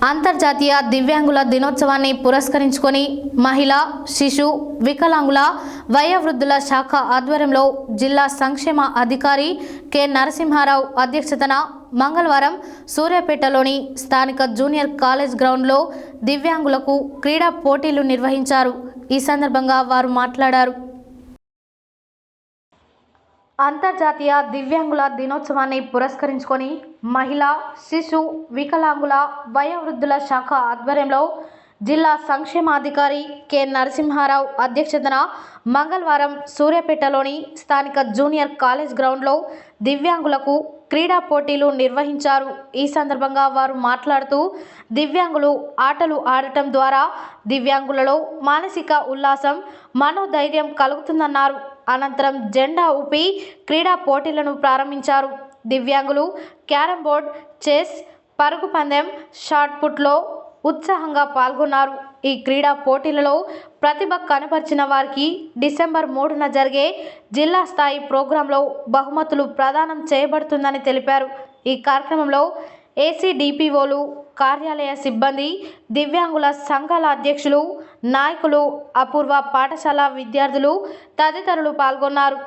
అంతర్జాతీయ దివ్యాంగుల దినోత్సవాన్ని పురస్కరించుకొని మహిళా, శిశు, వికలాంగుల, వయోవృద్ధుల శాఖ ఆధ్వర్యంలో జిల్లా సంక్షేమ అధికారి కె నరసింహారావు అధ్యక్షతన మంగళవారం సూర్యాపేటలోని స్థానిక జూనియర్ కాలేజ్ గ్రౌండ్లో దివ్యాంగులకు క్రీడా పోటీలు నిర్వహించారు. ఈ సందర్భంగా వారు మాట్లాడారు. అంతర్జాతీయ దివ్యాంగుల దినోత్సవాన్ని పురస్కరించుకొని మహిళా, శిశు, వికలాంగుల, వయోవృద్ధుల శాఖ ఆధ్వర్యంలో జిల్లా సంక్షేమాధికారి కె నరసింహారావు అధ్యక్షతన మంగళవారం సూర్యాపేటలోని స్థానిక జూనియర్ కాలేజ్ గ్రౌండ్లో దివ్యాంగులకు క్రీడా పోటీలు నిర్వహించారు. ఈ సందర్భంగా వారు మాట్లాడుతూ దివ్యాంగులు ఆటలు ఆడటం ద్వారా దివ్యాంగులలో మానసిక ఉల్లాసం, మనోధైర్యం కలుగుతుందన్నారు. అనంతరం జెండా ఊపి క్రీడా పోటీలను ప్రారంభించారు. దివ్యాంగులు క్యారమ్ బోర్డ్, చెస్, పరుగు పందెం, షాట్ పుట్లో ఉత్సాహంగా పాల్గొన్నారు. ఈ క్రీడా పోటీలలో ప్రతిభ కనపరిచిన వారికి డిసెంబర్ 3న జరిగే జిల్లా స్థాయి ప్రోగ్రాంలో బహుమతులు ప్రదానం చేయబడుతుందని తెలిపారు. ఈ కార్యక్రమంలో ఏసీడీపీఓలు, కార్యాలయ సిబ్బంది, దివ్యాంగుల సంఘాల అధ్యక్షులు, నాయకులు, అపూర్వ పాఠశాల విద్యార్థులు తదితరులు పాల్గొన్నారు.